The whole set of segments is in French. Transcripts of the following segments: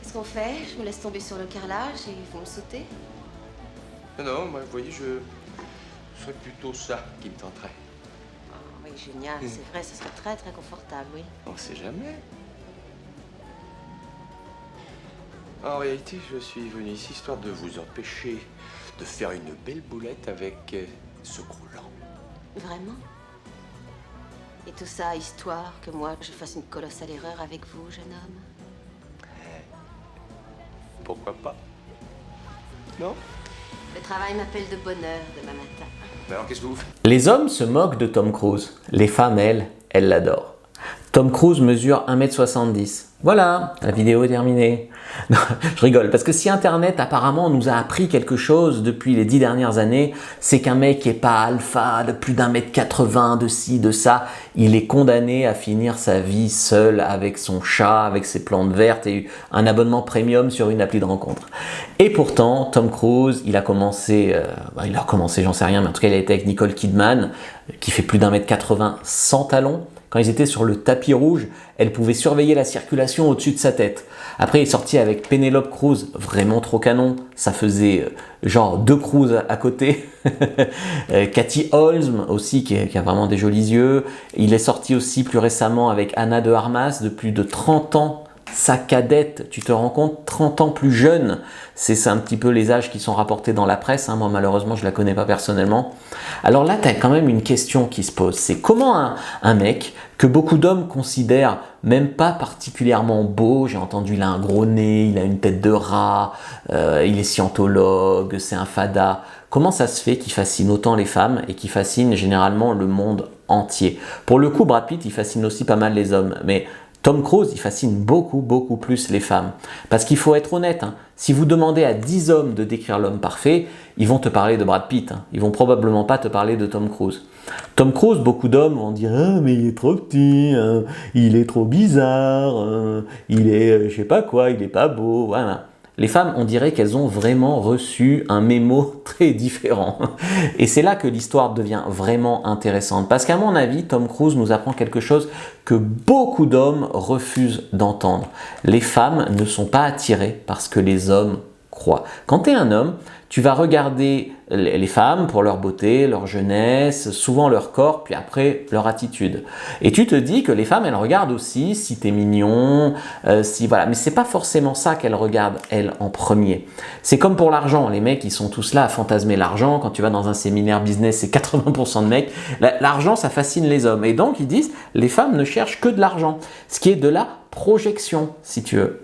Qu'est-ce qu'on fait? Je me laisse tomber sur le carrelage et vous me sautez? Non, moi, vous voyez, ce serait plutôt ça qui me tenterait. Oh, oui, génial, c'est vrai, ce serait très très confortable, oui. On sait jamais. En réalité, je suis venu ici histoire de vous empêcher de faire une belle boulette avec ce gros-là. Vraiment? Et tout ça, histoire que moi, je fasse une colossale erreur avec vous, jeune homme? Pourquoi pas? Non? Le travail m'appelle de bonne heure demain matin. Mais alors, qu'est-ce que vous faites? Les hommes se moquent de Tom Cruise. Les femmes, elles l'adorent. Tom Cruise mesure 1m70. Voilà, la vidéo est terminée. Non, je rigole, parce que si Internet apparemment nous a appris quelque chose depuis les 10 dernières années, c'est qu'un mec qui n'est pas alpha, de plus d'1m80, de ci, de ça, il est condamné à finir sa vie seul avec son chat, avec ses plantes vertes et un abonnement premium sur une appli de rencontre. Et pourtant, Tom Cruise, il a commencé, j'en sais rien, mais en tout cas il a été avec Nicole Kidman, qui fait plus d'1m80 sans talons. Quand ils étaient sur le tapis rouge, elle pouvait surveiller la circulation au-dessus de sa tête. Après, il est sorti avec Penelope Cruz, vraiment trop canon. Ça faisait genre 2 Cruz à côté. Cathy Holmes aussi, qui a vraiment des jolis yeux. Il est sorti aussi plus récemment avec Anna de Armas, de plus de 30 ans. Sa cadette, tu te rends compte, 30 ans plus jeune. C'est un petit peu les âges qui sont rapportés dans la presse. Moi, malheureusement, je ne la connais pas personnellement. Alors là, tu as quand même une question qui se pose. C'est comment un mec que beaucoup d'hommes considèrent même pas particulièrement beau, j'ai entendu, il a un gros nez, il a une tête de rat, il est scientologue, c'est un fada. Comment ça se fait qu'il fascine autant les femmes et qu'il fascine généralement le monde entier? Pour le coup, Brad Pitt, il fascine aussi pas mal les hommes. Mais Tom Cruise, il fascine beaucoup plus les femmes. Parce qu'il faut être honnête, si vous demandez à 10 hommes de décrire l'homme parfait, ils vont te parler de Brad Pitt. Ils vont probablement pas te parler de Tom Cruise. Tom Cruise, beaucoup d'hommes vont dire « Ah, mais il est trop petit, il est trop bizarre, il est je sais pas quoi, il est pas beau. » Voilà. Les femmes, on dirait qu'elles ont vraiment reçu un mémo très différent. Et c'est là que l'histoire devient vraiment intéressante. Parce qu'à mon avis, Tom Cruise nous apprend quelque chose que beaucoup d'hommes refusent d'entendre. Les femmes ne sont pas attirées par ce que les hommes croient. Quand tu es un homme, tu vas regarder les femmes pour leur beauté, leur jeunesse, souvent leur corps, puis après leur attitude. Et tu te dis que les femmes, elles regardent aussi si tu es mignon, voilà. Mais c'est pas forcément ça qu'elles regardent, elles, en premier. C'est comme pour l'argent. Les mecs, ils sont tous là à fantasmer l'argent. Quand tu vas dans un séminaire business, c'est 80% de mecs. L'argent, ça fascine les hommes. Et donc, ils disent, les femmes ne cherchent que de l'argent. Ce qui est de la projection, si tu veux.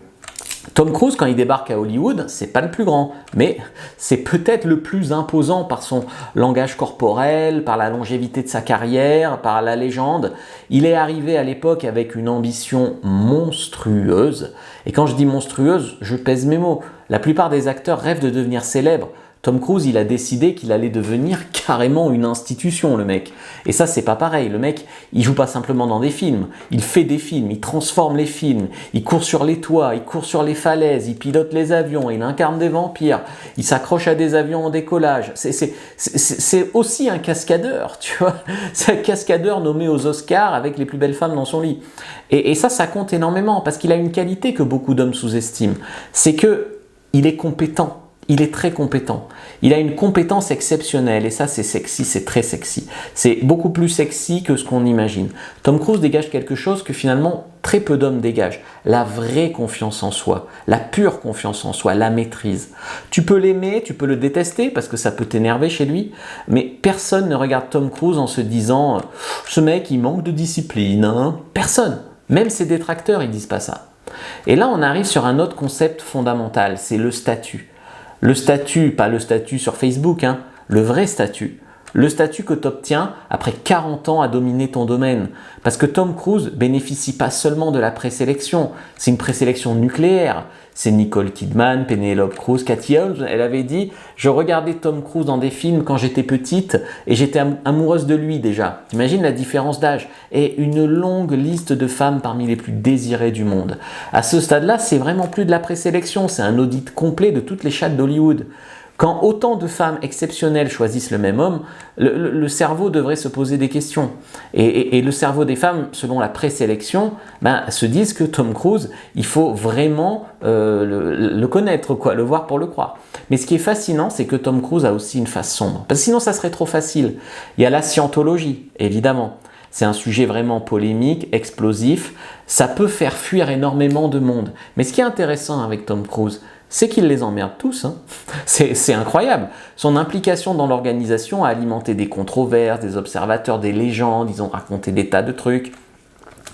Tom Cruise, quand il débarque à Hollywood, c'est pas le plus grand, mais c'est peut-être le plus imposant par son langage corporel, par la longévité de sa carrière, par la légende. Il est arrivé à l'époque avec une ambition monstrueuse. Et quand je dis monstrueuse, je pèse mes mots. La plupart des acteurs rêvent de devenir célèbres. Tom Cruise, il a décidé qu'il allait devenir carrément une institution, le mec. Et ça, c'est pas pareil. Le mec, il joue pas simplement dans des films. Il fait des films, il transforme les films, il court sur les toits, il court sur les falaises, il pilote les avions, il incarne des vampires, il s'accroche à des avions en décollage. C'est aussi un cascadeur, tu vois. C'est un cascadeur nommé aux Oscars avec les plus belles femmes dans son lit. Et ça compte énormément parce qu'il a une qualité que beaucoup d'hommes sous-estiment. C'est que il est compétent. Il est très compétent. Il a une compétence exceptionnelle et ça c'est sexy, c'est très sexy. C'est beaucoup plus sexy que ce qu'on imagine. Tom Cruise dégage quelque chose que finalement très peu d'hommes dégagent. La vraie confiance en soi, la pure confiance en soi, la maîtrise. Tu peux l'aimer, tu peux le détester parce que ça peut t'énerver chez lui, mais personne ne regarde Tom Cruise en se disant « ce mec il manque de discipline ». Personne, même ses détracteurs ils disent pas ça. Et là on arrive sur un autre concept fondamental, c'est le statut. Le statut, pas le statut sur Facebook, le vrai statut. Le statut que tu obtiens après 40 ans à dominer ton domaine. Parce que Tom Cruise bénéficie pas seulement de la présélection, c'est une présélection nucléaire. C'est Nicole Kidman, Penelope Cruz, Cathy Holmes, elle avait dit « Je regardais Tom Cruise dans des films quand j'étais petite et j'étais amoureuse de lui déjà. » T'imagines la différence d'âge? Et une longue liste de femmes parmi les plus désirées du monde. À ce stade-là, c'est vraiment plus de la présélection, c'est un audit complet de toutes les chattes d'Hollywood. Quand autant de femmes exceptionnelles choisissent le même homme, le cerveau devrait se poser des questions. Et le cerveau des femmes, selon la présélection, se disent que Tom Cruise, il faut vraiment le connaître, quoi, le voir pour le croire. Mais ce qui est fascinant, c'est que Tom Cruise a aussi une face sombre. Parce que sinon, ça serait trop facile. Il y a la scientologie, évidemment. C'est un sujet vraiment polémique, explosif. Ça peut faire fuir énormément de monde. Mais ce qui est intéressant avec Tom Cruise, c'est qu'il les emmerde tous. Hein. C'est incroyable. Son implication dans l'organisation a alimenté des controverses, des observateurs, des légendes, ils ont raconté des tas de trucs.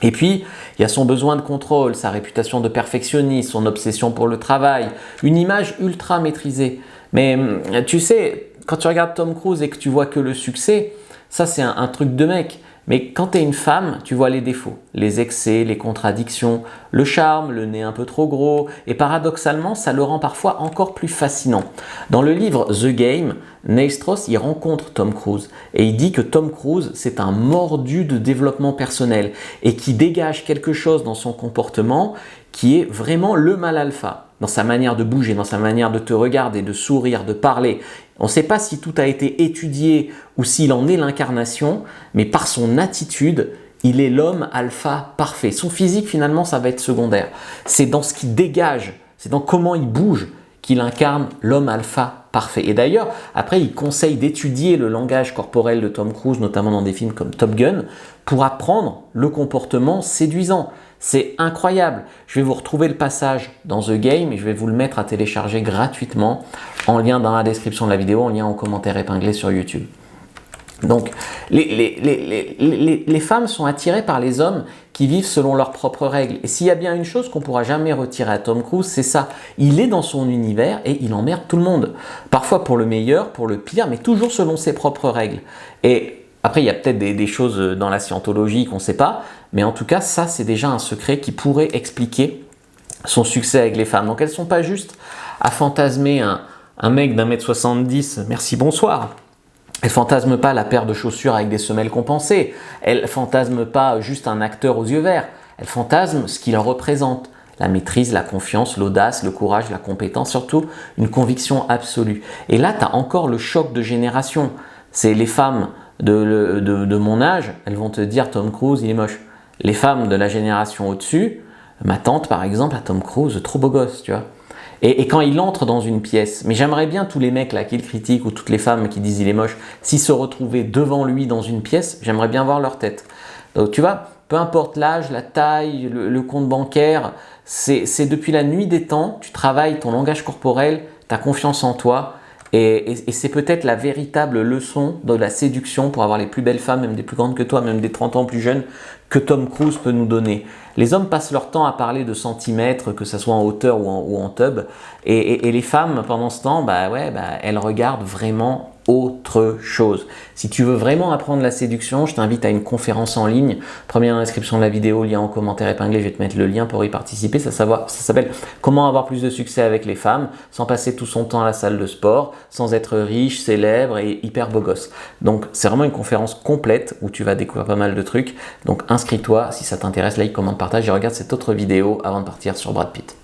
Et puis, il y a son besoin de contrôle, sa réputation de perfectionniste, son obsession pour le travail, une image ultra maîtrisée. Mais tu sais, quand tu regardes Tom Cruise et que tu vois que le succès, ça c'est un truc de mec. Mais quand tu es une femme, tu vois les défauts, les excès, les contradictions, le charme, le nez un peu trop gros, et paradoxalement, ça le rend parfois encore plus fascinant. Dans le livre The Game, Neil Strauss y rencontre Tom Cruise, et il dit que Tom Cruise, c'est un mordu de développement personnel, et qui dégage quelque chose dans son comportement qui est vraiment le mâle alpha, dans sa manière de bouger, dans sa manière de te regarder, de sourire, de parler. On ne sait pas si tout a été étudié ou s'il en est l'incarnation, mais par son attitude, il est l'homme alpha parfait. Son physique, finalement, ça va être secondaire. C'est dans ce qu'il dégage, c'est dans comment il bouge qu'il incarne l'homme alpha parfait. Et d'ailleurs, après, il conseille d'étudier le langage corporel de Tom Cruise, notamment dans des films comme Top Gun, pour apprendre le comportement séduisant. C'est incroyable. Je vais vous retrouver le passage dans The Game et je vais vous le mettre à télécharger gratuitement en lien dans la description de la vidéo, en lien en commentaire épinglé sur YouTube. Donc, les femmes sont attirées par les hommes qui vivent selon leurs propres règles. Et s'il y a bien une chose qu'on ne pourra jamais retirer à Tom Cruise, c'est ça. Il est dans son univers et il emmerde tout le monde. Parfois pour le meilleur, pour le pire, mais toujours selon ses propres règles. Et après, il y a peut-être des choses dans la scientologie qu'on ne sait pas, mais en tout cas, ça, c'est déjà un secret qui pourrait expliquer son succès avec les femmes. Donc, elles ne sont pas juste à fantasmer un mec d'1m70, merci, bonsoir. Elle fantasme pas la paire de chaussures avec des semelles compensées. Elle fantasme pas juste un acteur aux yeux verts. Elle fantasme ce qu'il représente. La maîtrise, la confiance, l'audace, le courage, la compétence, surtout une conviction absolue. Et là, tu as encore le choc de génération. C'est les femmes de mon âge, elles vont te dire Tom Cruise, il est moche. Les femmes de la génération au-dessus, ma tante par exemple, a Tom Cruise, trop beau gosse, tu vois. Et quand il entre dans une pièce, mais j'aimerais bien tous les mecs là qui le critiquent ou toutes les femmes qui disent il est moche, s'ils se retrouvaient devant lui dans une pièce, j'aimerais bien voir leur tête. Donc tu vois, peu importe l'âge, la taille, le compte bancaire, c'est depuis la nuit des temps, tu travailles ton langage corporel, ta confiance en toi, et c'est peut-être la véritable leçon de la séduction pour avoir les plus belles femmes, même des plus grandes que toi, même des 30 ans plus jeunes, que Tom Cruise peut nous donner. Les hommes passent leur temps à parler de centimètres, que ce soit en hauteur ou en tub, et les femmes, pendant ce temps, elles regardent vraiment autre chose. Si tu veux vraiment apprendre la séduction, je t'invite à une conférence en ligne. Première description de la vidéo, lien en commentaire épinglé, je vais te mettre le lien pour y participer. Ça s'appelle « Comment avoir plus de succès avec les femmes sans passer tout son temps à la salle de sport, sans être riche, célèbre et hyper beau gosse ». Donc c'est vraiment une conférence complète où tu vas découvrir pas mal de trucs. Donc inscris-toi si ça t'intéresse, like, commente, partage et regarde cette autre vidéo avant de partir sur Brad Pitt.